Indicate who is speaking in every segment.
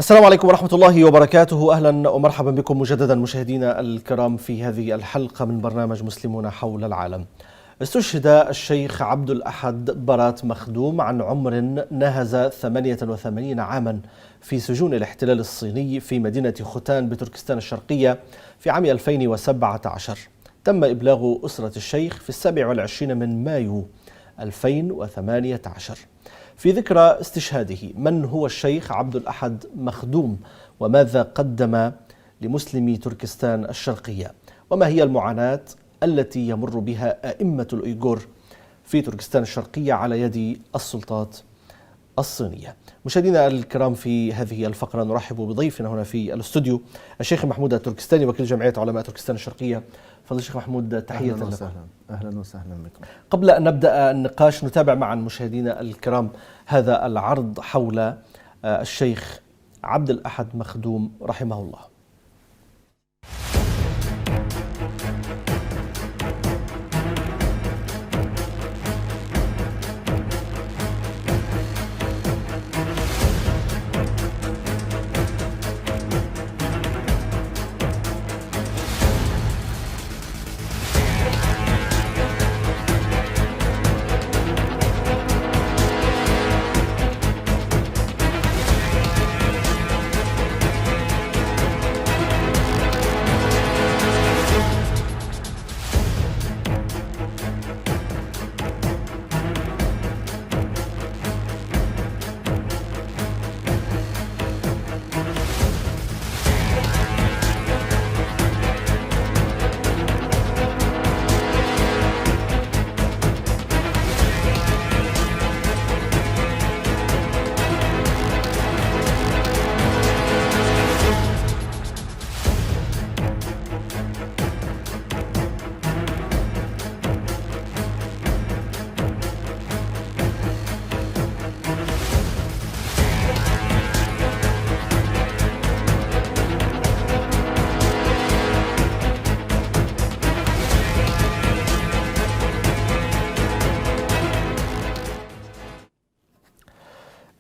Speaker 1: السلام عليكم ورحمة الله وبركاته. أهلا ومرحبا بكم مجددا مشاهدينا الكرام في هذه الحلقة من برنامج مسلمون حول العالم. استشهد الشيخ عبد الأحد برات مخدوم عن عمر ناهز 88 عاما في سجون الاحتلال الصيني في مدينة خوتان بتركستان الشرقية في عام 2017. تم إبلاغ أسرة الشيخ في 27 من مايو 2018 في ذكرى استشهاده. من هو الشيخ عبد الأحد مخدوم وماذا قدم لمسلمي تركستان الشرقية؟ وما هي المعاناة التي يمر بها أئمة الأيغور في تركستان الشرقية على يد السلطات الصينية؟ مشاهدينا الكرام، في هذه الفقرة نرحب بضيفنا هنا في الاستوديو الشيخ محمود التركستاني وكيل جمعية علماء تركستان الشرقية. فضل الشيخ محمود، تحية لكم.
Speaker 2: أهلا وسهلا بكم.
Speaker 1: قبل أن نبدأ النقاش نتابع معا مشاهدينا الكرام هذا العرض حول الشيخ عبد الأحد مخدوم رحمه الله.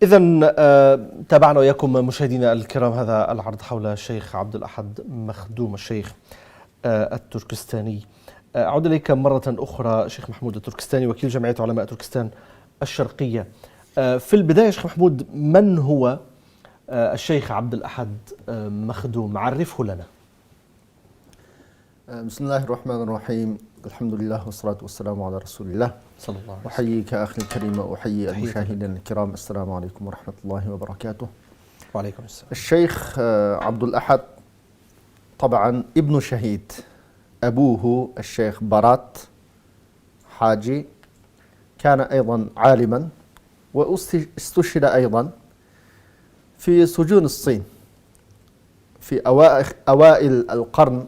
Speaker 1: إذن تابعنا وياكم مشاهدينا الكرام هذا العرض حول الشيخ عبد الأحد مخدوم الشيخ التركستاني. أعود إليك مرة أخرى شيخ محمود التركستاني وكيل جمعية علماء تركستان الشرقية. في البداية شيخ محمود، من هو الشيخ عبد الأحد مخدوم؟ عرفه لنا.
Speaker 2: بسم الله الرحمن الرحيم. الحمد لله والصلاة والسلام على رسول الله
Speaker 1: صلى الله عليه وسلم.
Speaker 2: أحييك أخي الكريم وأحيي المشاهدين الكرام. السلام عليكم ورحمة الله وبركاته.
Speaker 1: وعليكم السلام.
Speaker 2: الشيخ عبد الأحد طبعا ابن شهيد. أبوه الشيخ برات حاجي كان أيضا عالما واستشهد أيضا في سجون الصين في أوائل القرن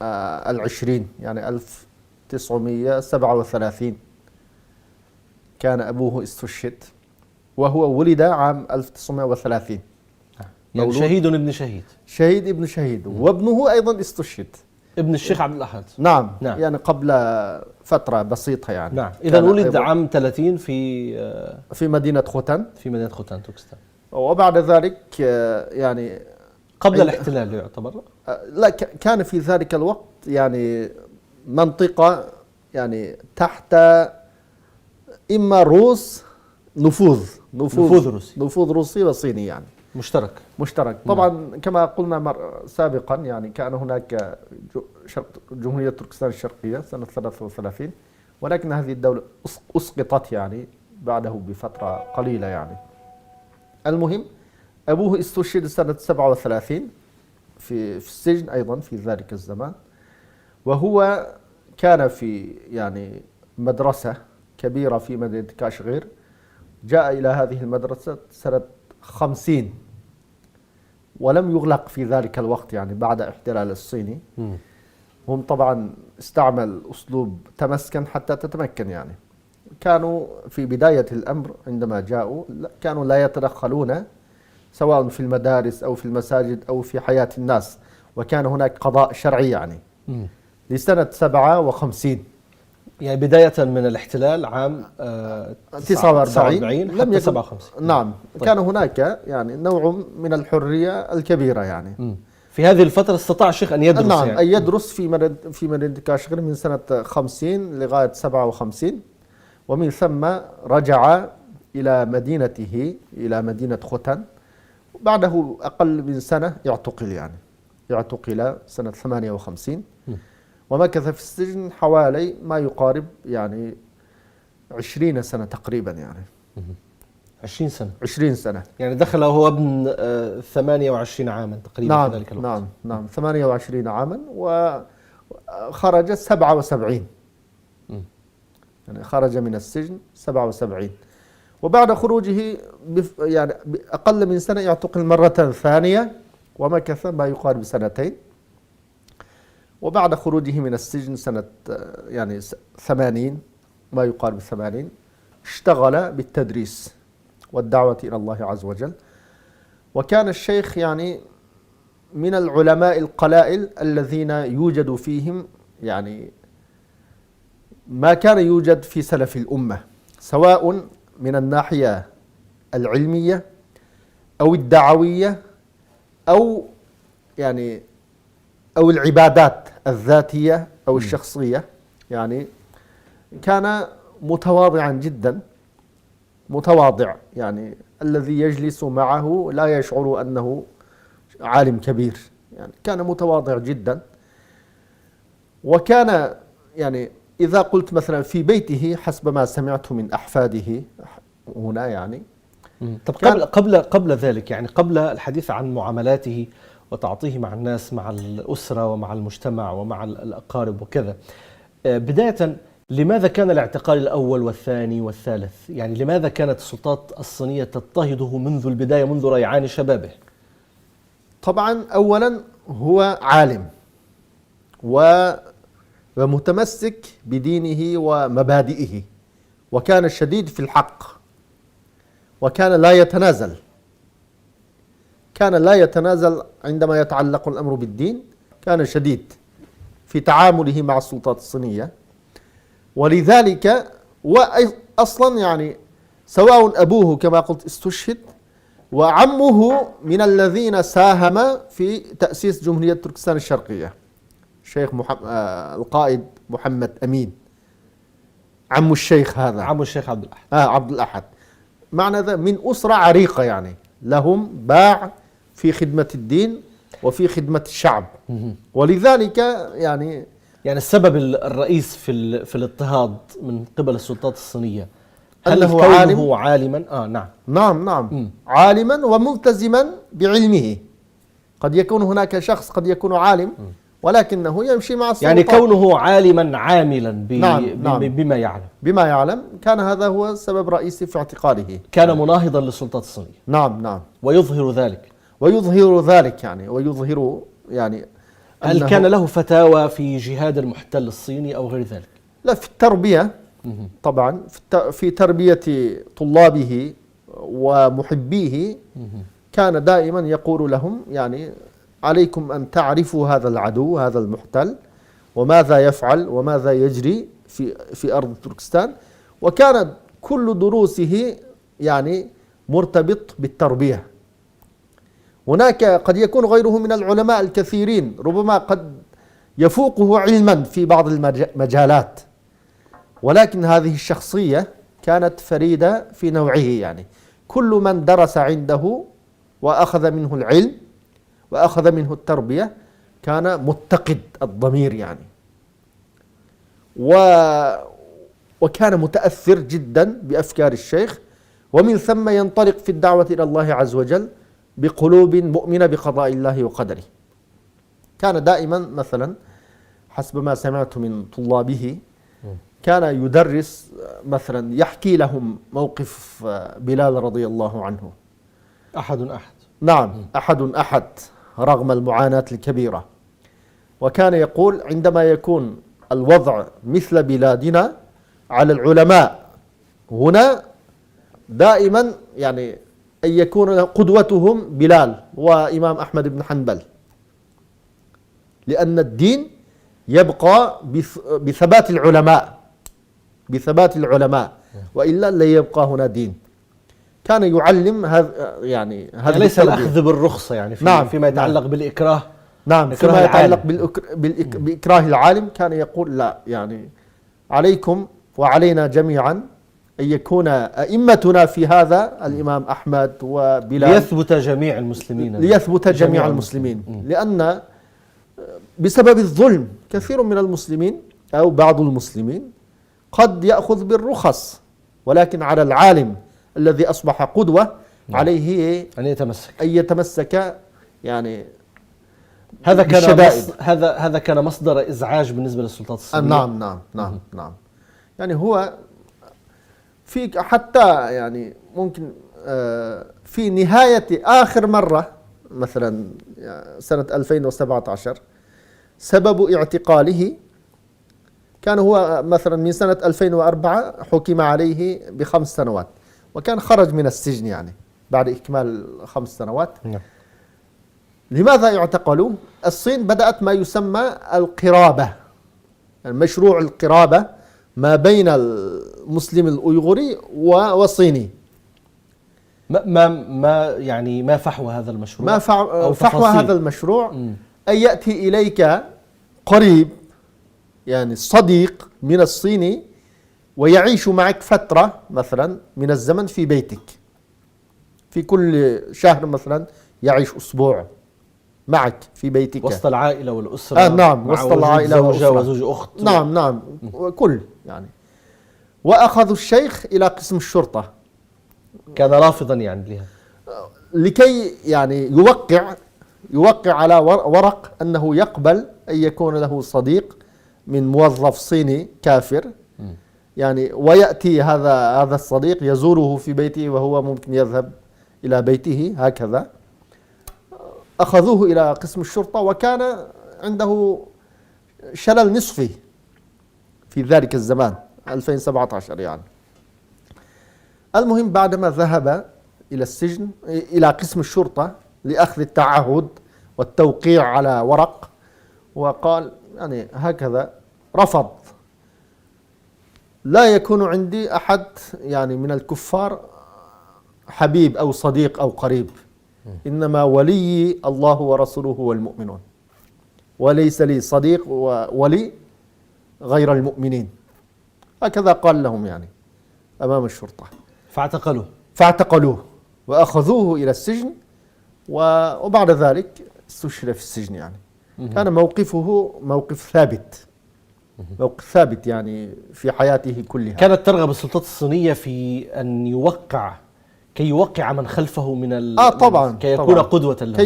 Speaker 2: العشرين، يعني 1937 كان أبوه استشهد، وهو ولد عام 1930.
Speaker 1: يعني شهيد ابن شهيد.
Speaker 2: شهيد ابن شهيد. وابنه أيضا استشهد،
Speaker 1: ابن الشيخ عبد الأحد.
Speaker 2: نعم. يعني قبل فترة بسيطة يعني.
Speaker 1: نعم. إذا ولد عام 30 في
Speaker 2: مدينة خوتان.
Speaker 1: في مدينة خوتان تركستان.
Speaker 2: وبعد ذلك يعني
Speaker 1: قبل الاحتلال يعتبر؟
Speaker 2: لا، كان في ذلك الوقت يعني منطقة يعني تحت إما روس نفوذ روسي وصيني، يعني مشترك. طبعا كما قلنا سابقا يعني كان هناك جمهورية تركستان الشرقية سنة 33، ولكن هذه الدولة أسقطت يعني بعده بفترة قليلة يعني. المهم أبوه استشهد سنة 37 في السجن أيضا في ذلك الزمان، وهو كان في يعني مدرسة كبيرة في مدينة كاشغير. جاء إلى هذه المدرسة سنة 50 ولم يغلق في ذلك الوقت يعني بعد احتلال الصيني. هم طبعا استعمل أسلوب تمسكن حتى تتمكن يعني. كانوا في بداية الأمر عندما جاءوا كانوا لا يتدخلون سواء في المدارس أو في المساجد أو في حياة الناس، وكان هناك قضاء شرعي يعني. لسنة 57
Speaker 1: يعني بداية من الاحتلال عام 49
Speaker 2: لم
Speaker 1: حتى 57.
Speaker 2: نعم. طيب. كان هناك يعني نوع من الحرية الكبيرة يعني.
Speaker 1: في هذه الفترة استطاع الشيخ أن يدرس.
Speaker 2: نعم،
Speaker 1: يعني
Speaker 2: أن يدرس في مدينة كاشغر من سنة 50 لغاية 57، ومن ثم رجع إلى مدينته، إلى مدينة ختن. بعده أقل من سنة يعتقل، يعني يعتقل سنة 58، ومكث في السجن حوالي ما يقارب يعني 20 سنة تقريبا يعني.
Speaker 1: 20 سنة.
Speaker 2: 20 سنة
Speaker 1: يعني دخل وهو ابن 28 عاما تقريبا.
Speaker 2: نعم
Speaker 1: في ذلك الوقت.
Speaker 2: نعم 28 عاما، وخرج 77. يعني خرج من السجن 77، وبعد خروجه يعني أقل من سنة يعتقل مرة ثانية، ومكث ما يقارب سنتين. وبعد خروجه من السجن سنة يعني 80، ما يقارب 80، اشتغل بالتدريس والدعوة إلى الله عز وجل. وكان الشيخ يعني من العلماء القلائل الذين يوجد فيهم يعني ما كان يوجد في سلف الأمة، سواء من الناحية العلمية أو الدعوية أو يعني أو العبادات الذاتية أو الشخصية. يعني كان متواضعا جدا، متواضع، يعني الذي يجلس معه لا يشعر أنه عالم كبير، يعني كان متواضع جدا. وكان يعني إذا قلت مثلا في بيته حسب ما سمعت من أحفاده هنا يعني.
Speaker 1: طب قبل ذلك، يعني قبل الحديث عن معاملاته وتعاطيه مع الناس، مع الأسرة ومع المجتمع ومع الأقارب وكذا، بداية لماذا كان الاعتقال الأول والثاني والثالث؟ يعني لماذا كانت السلطات الصينية تضطهده منذ البداية، منذ ريعان شبابه؟
Speaker 2: طبعا أولا هو عالم ومتمسك بدينه ومبادئه، وكان شديد في الحق، وكان لا يتنازل، كان لا يتنازل عندما يتعلق الأمر بالدين. كان شديد في تعامله مع السلطات الصينية، ولذلك وأصلا يعني سواء أبوه كما قلت استشهد، وعمه من الذين ساهم في تأسيس جمهورية تركستان الشرقية، الشيخ القائد محمد أمين، عم الشيخ هذا،
Speaker 1: عم الشيخ عبد الأحد.
Speaker 2: عبد الأحد. معنى ذا من أسرة عريقة، يعني لهم باع في خدمة الدين وفي خدمة الشعب. ولذلك يعني
Speaker 1: السبب الرئيس في الاضطهاد من قبل السلطات الصينية، هل
Speaker 2: أنه
Speaker 1: كونه عالما؟
Speaker 2: نعم عالما وملتزما بعلمه. قد يكون هناك شخص قد يكون عالم ولكنه يمشي مع السلطات،
Speaker 1: يعني كونه عالما عاملا بما يعلم،
Speaker 2: كان هذا هو السبب الرئيسي في اعتقاله.
Speaker 1: كان مناهضا للسلطات الصينية.
Speaker 2: نعم
Speaker 1: ويظهر ذلك
Speaker 2: يعني ويظهر يعني
Speaker 1: هل كان له فتاوى في جهاد المحتل الصيني أو غير ذلك؟
Speaker 2: لا، في التربية طبعا، في تربية طلابه ومحبيه. كان دائما يقول لهم يعني عليكم أن تعرفوا هذا العدو، هذا المحتل، وماذا يفعل وماذا يجري في أرض تركستان. وكانت كل دروسه يعني مرتبط بالتربية. هناك قد يكون غيره من العلماء الكثيرين ربما قد يفوقه علما في بعض المجالات، ولكن هذه الشخصية كانت فريدة في نوعه. يعني كل من درس عنده وأخذ منه العلم وأخذ منه التربية كان متقد الضمير يعني، وكان متأثر جدا بأفكار الشيخ، ومن ثم ينطلق في الدعوة إلى الله عز وجل بقلوب مؤمنة بقضاء الله وقدره. كان دائما مثلا حسب ما سمعت من طلابه كان يدرس مثلا، يحكي لهم موقف بلال رضي الله عنه.
Speaker 1: أحد
Speaker 2: نعم، أحد رغم المعاناة الكبيرة. وكان يقول عندما يكون الوضع مثل بلادنا على العلماء هنا دائما يعني أن يكون قدوتهم بلال وإمام أحمد بن حنبل، لأن الدين يبقى بثبات العلماء بثبات العلماء، وإلا لا يبقى هنا دين. كان يعلم هذا يعني هذا
Speaker 1: ليس الأخذ بالرخصة يعني
Speaker 2: نعم
Speaker 1: فيما يتعلق
Speaker 2: نعم
Speaker 1: بالإكراه.
Speaker 2: نعم فيما يتعلق بإكراه العالم كان يقول لا، يعني عليكم وعلينا جميعا أن يكون أئمتنا في هذا الإمام أحمد وبلال
Speaker 1: ليثبت جميع المسلمين
Speaker 2: لأن بسبب الظلم كثير من المسلمين أو بعض المسلمين قد يأخذ بالرخص، ولكن على العالم الذي أصبح قدوة عليه
Speaker 1: أن
Speaker 2: يتمسك يعني
Speaker 1: هذا كان مصدر إزعاج بالنسبة للسلطات الصينية.
Speaker 2: نعم يعني هو في حتى يعني ممكن في نهاية آخر مرة مثلا سنة 2017 سبب اعتقاله كان هو مثلا من سنة 2004 حكم عليه ب5 سنوات، وكان خرج من السجن يعني بعد إكمال 5 سنوات. لماذا اعتقلوا؟ الصين بدأت ما يسمى القرابة، مشروع القرابة ما بين المسلم الأيغوري والصيني.
Speaker 1: ما فحوى هذا المشروع؟
Speaker 2: ما فحوى هذا المشروع أن يأتي إليك قريب يعني صديق من الصيني ويعيش معك فترة مثلا من الزمن في بيتك، في كل شهر مثلا يعيش أسبوع معك في بيتك
Speaker 1: وسط العائلة والأسرة.
Speaker 2: نعم وسط العائلة
Speaker 1: والأسرة وزوج أخت.
Speaker 2: نعم وكل يعني. وأخذوا الشيخ إلى قسم الشرطة،
Speaker 1: كان رافضا يعني لها،
Speaker 2: لكي يعني يوقع على ورق أنه يقبل أن يكون له صديق من موظف صيني كافر يعني، ويأتي هذا الصديق يزوره في بيته وهو ممكن يذهب إلى بيته هكذا. أخذوه إلى قسم الشرطة وكان عنده شلل نصفي في ذلك الزمان 2017 يعني. المهم بعدما ذهب إلى السجن إلى قسم الشرطة لأخذ التعهد والتوقيع على ورق، وقال يعني هكذا رفض: لا يكون عندي أحد يعني من الكفار حبيب أو صديق أو قريب، إنما ولي الله ورسوله والمؤمنون، وليس لي صديق وولي غير المؤمنين. هكذا قال لهم يعني أمام الشرطة. فاعتقلوه وأخذوه إلى السجن، وبعد ذلك استشهد في السجن يعني. كان موقفه موقف ثابت يعني في حياته كلها.
Speaker 1: كانت ترغب السلطات الصينية في أن كي يوقع من خلفه من
Speaker 2: طبعا
Speaker 1: كي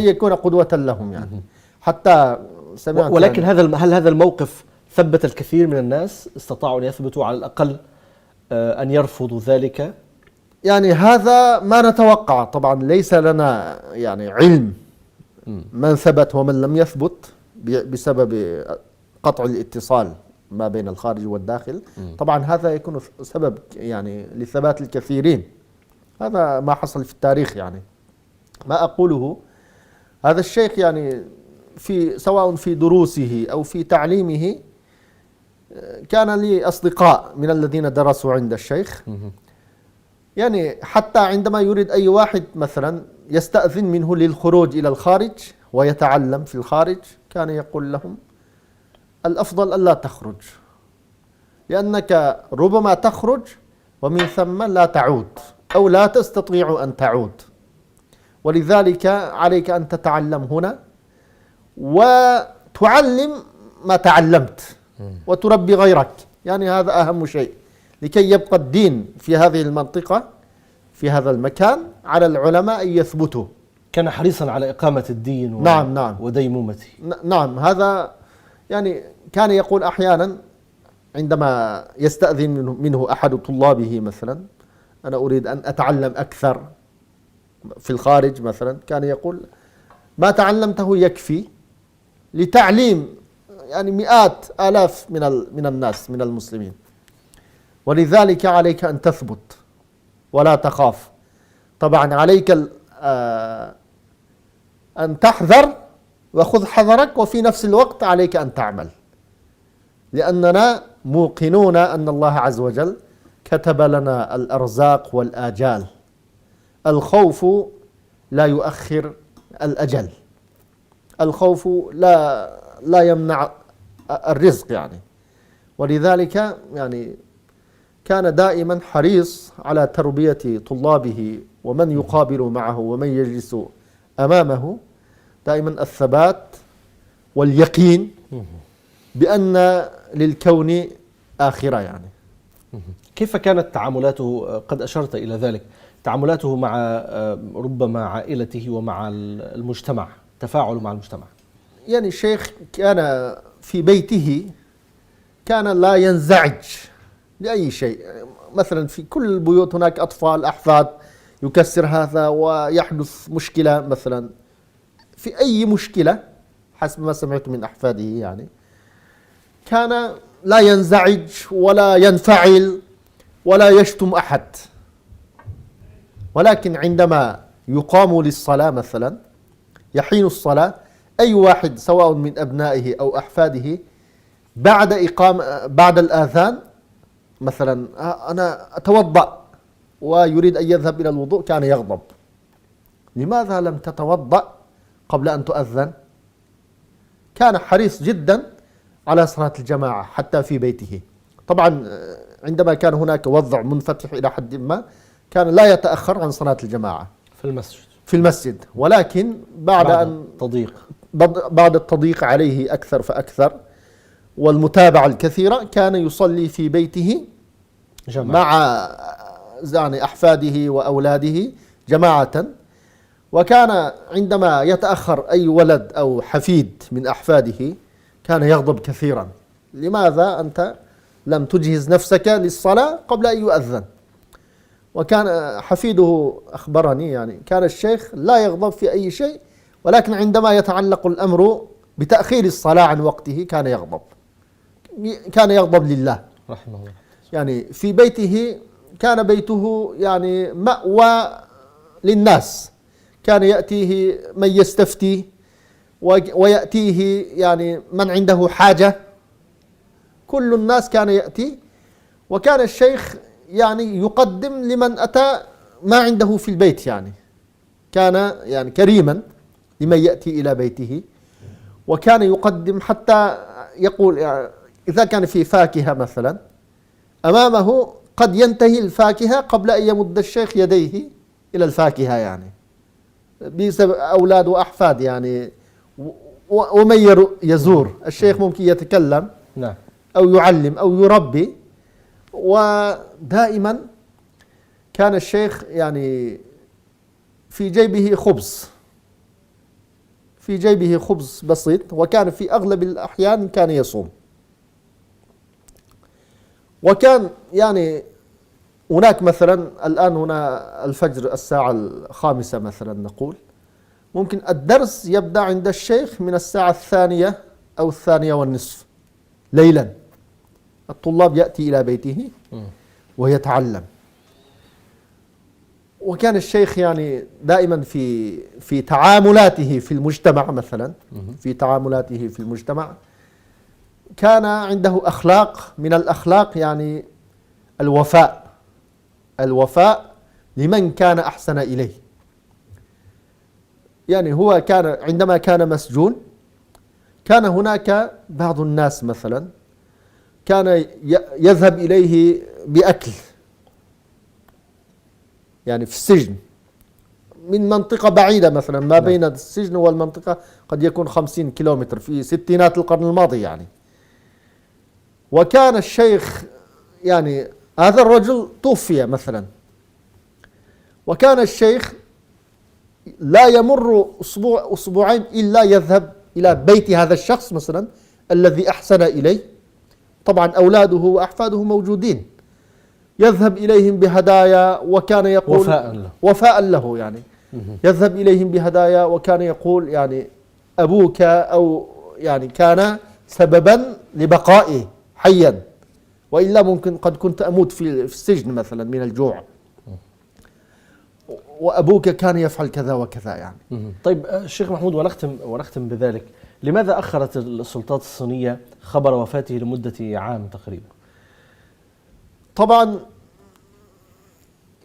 Speaker 1: يكون
Speaker 2: قدوة لهم يعني. حتى سمعت
Speaker 1: ولكن يعني هل هذا الموقف ثبت الكثير من الناس؟ استطاعوا أن يثبتوا على الأقل أن يرفضوا ذلك؟
Speaker 2: يعني هذا ما نتوقع طبعا، ليس لنا يعني علم من ثبت ومن لم يثبت بسبب قطع الاتصال ما بين الخارج والداخل. طبعا هذا يكون سبب يعني لثبات الكثيرين. هذا ما حصل في التاريخ يعني. ما أقوله هذا الشيخ يعني سواء في دروسه أو في تعليمه كان لي أصدقاء من الذين درسوا عند الشيخ، يعني حتى عندما يريد أي واحد مثلا يستأذن منه للخروج إلى الخارج ويتعلم في الخارج، كان يقول لهم: الأفضل ألا تخرج، لأنك ربما تخرج ومن ثم لا تعود أو لا تستطيع أن تعود، ولذلك عليك أن تتعلم هنا وتعلم ما تعلمت وتربي غيرك. يعني هذا أهم شيء لكي يبقى الدين في هذه المنطقة في هذا المكان على العلماء أن يثبتوا.
Speaker 1: كان حريصا على إقامة الدين
Speaker 2: نعم
Speaker 1: وديمومته.
Speaker 2: نعم هذا يعني كان يقول أحيانا عندما يستأذن منه أحد طلابه مثلا: أنا أريد أن أتعلم أكثر في الخارج مثلا، كان يقول: ما تعلمته يكفي لتعليم يعني مئات آلاف من الناس من المسلمين، ولذلك عليك أن تثبت ولا تخاف. طبعا عليك أن تحذر وخذ حذرك، وفي نفس الوقت عليك أن تعمل. لأننا موقنون أن الله عز وجل كتب لنا الأرزاق والآجال. الخوف لا يؤخر الأجل، الخوف لا يمنع الرزق يعني. ولذلك يعني كان دائما حريص على تربية طلابه ومن يقابل معه ومن يجلس أمامه دائما الثبات واليقين بأن للكون آخرة يعني.
Speaker 1: كيف كانت تعاملاته؟ قد أشرت إلى ذلك، تعاملاته مع ربما عائلته ومع المجتمع، تفاعله مع المجتمع.
Speaker 2: يعني الشيخ كان في بيته كان لا ينزعج لأي شيء. مثلا في كل البيوت هناك أطفال أحفاد، يكسر هذا ويحدث مشكلة، مثلا في أي مشكلة حسب ما سمعت من أحفاده يعني كان لا ينزعج ولا ينفعل ولا يشتم أحد. ولكن عندما يقام للصلاة مثلا، يحين الصلاة، أي واحد سواء من أبنائه أو أحفاده بعد الآذان مثلا أنا أتوضأ ويريد أن يذهب إلى الوضوء كان يغضب. لماذا لم تتوضأ قبل أن تؤذن؟ كان حريص جدا على صلاة الجماعة حتى في بيته. طبعا عندما كان هناك وضع منفتح إلى حد ما كان لا يتأخر عن صلاة الجماعة في المسجد، ولكن بعد التضييق عليه أكثر فأكثر والمتابعة الكثيرة كان يصلي في بيته مع يعني أحفاده وأولاده جماعة. وكان عندما يتأخر أي ولد أو حفيد من أحفاده كان يغضب كثيرا. لماذا أنت لم تجهز نفسك للصلاة قبل أن يؤذن؟ وكان حفيده أخبرني يعني كان الشيخ لا يغضب في أي شيء، ولكن عندما يتعلق الأمر بتأخير الصلاة عن وقته كان يغضب لله
Speaker 1: رحمه الله. يعني
Speaker 2: في بيته كان بيته يعني مأوى للناس. كان يأتيه من يستفتي ويأتيه يعني من عنده حاجة، كل الناس كان يأتي. وكان الشيخ يعني يقدم لمن أتى ما عنده في البيت، يعني كان يعني كريما لمن يأتي إلى بيته. وكان يقدم حتى يقول يعني إذا كان في فاكهة مثلا أمامه قد ينتهي الفاكهة قبل أن يمد الشيخ يديه إلى الفاكهة، يعني بسبب أولاد وأحفاد يعني ومن يزور الشيخ ممكن يتكلم أو يعلم أو يربي. ودائما كان الشيخ يعني في جيبه خبز بسيط، وكان في أغلب الأحيان كان يصوم. وكان يعني هناك مثلا الآن هنا الفجر الساعة 5 مثلا نقول، ممكن الدرس يبدأ عند الشيخ من الساعة 2 أو 2:30 ليلا. الطلاب يأتي إلى بيته ويتعلم. وكان الشيخ يعني دائما في تعاملاته في المجتمع مثلا، في تعاملاته في المجتمع كان عنده أخلاق، من الأخلاق يعني الوفاء لمن كان أحسن إليه. يعني هو كان عندما كان مسجون كان هناك بعض الناس مثلا كان يذهب إليه بأكل، يعني في السجن من منطقة بعيدة مثلا ما بين السجن والمنطقة قد يكون 50 كيلومتر في ستينات القرن الماضي يعني. وكان الشيخ يعني هذا الرجل توفي مثلا، وكان الشيخ لا يمر أسبوعين إلا يذهب إلى بيت هذا الشخص مثلا الذي أحسن إليه. طبعا أولاده وأحفاده موجودين، يذهب إليهم بهدايا، وكان يقول وفاء له يعني يذهب إليهم بهدايا، وكان يقول يعني أبوك أو يعني كان سببا لبقائي حيا، وإلا ممكن قد كنت أموت في السجن مثلا من الجوع، وأبوك كان يفعل كذا وكذا يعني.
Speaker 1: طيب الشيخ محمود، ونختم بذلك، لماذا أخرت السلطات الصينية خبر وفاته لمدة عام تقريبا؟
Speaker 2: طبعا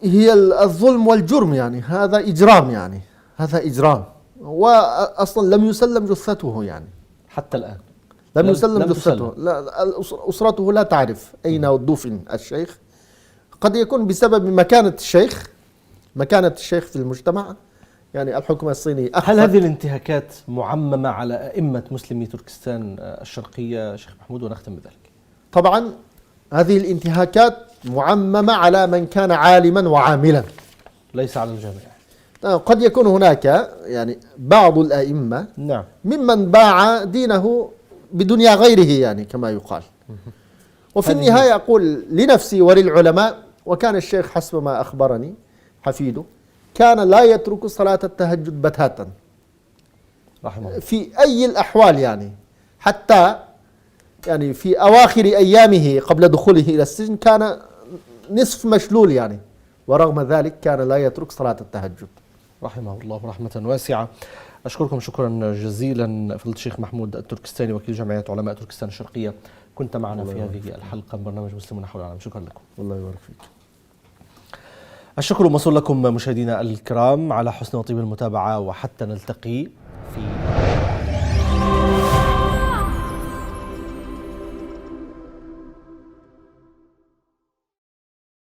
Speaker 2: هي الظلم والجرم، يعني هذا إجرام، يعني هذا إجرام، وأصلا لم يسلم جثته، يعني
Speaker 1: حتى الآن
Speaker 2: لم يسلم جثته. لا، أسرته لا تعرف أين دفن الشيخ. قد يكون بسبب مكانة الشيخ في المجتمع، يعني الحكومة الصينية
Speaker 1: هل هذه الانتهاكات معممة على أئمة مسلمي تركستان الشرقية شيخ محمود، ونختم بذلك؟
Speaker 2: طبعا هذه الانتهاكات معممة على من كان عالما وعاملا،
Speaker 1: ليس على الجميع.
Speaker 2: قد يكون هناك يعني بعض الأئمة
Speaker 1: نعم
Speaker 2: ممن باع دينه بدنيا غيره، يعني كما يقال. وفي النهاية أقول لنفسي وللعلماء، وكان الشيخ حسب ما أخبرني حفيده كان لا يترك صلاة التهجد بتاتا
Speaker 1: رحمه الله
Speaker 2: في أي الأحوال، يعني حتى يعني في أواخر أيامه قبل دخوله إلى السجن كان نصف مشلول، يعني ورغم ذلك كان لا يترك صلاة التهجد
Speaker 1: رحمه الله رحمة واسعة. أشكركم شكرا جزيلا فضيلة الشيخ محمود التركستاني، وكيل جمعية علماء تركستان الشرقية، كنت معنا في هذه الحلقة من برنامج مسلمون حول العالم. شكرا لكم.
Speaker 2: الله يبارك فيك.
Speaker 1: الشكر موصول لكم مشاهدينا الكرام على حسن وطيب المتابعة، وحتى نلتقي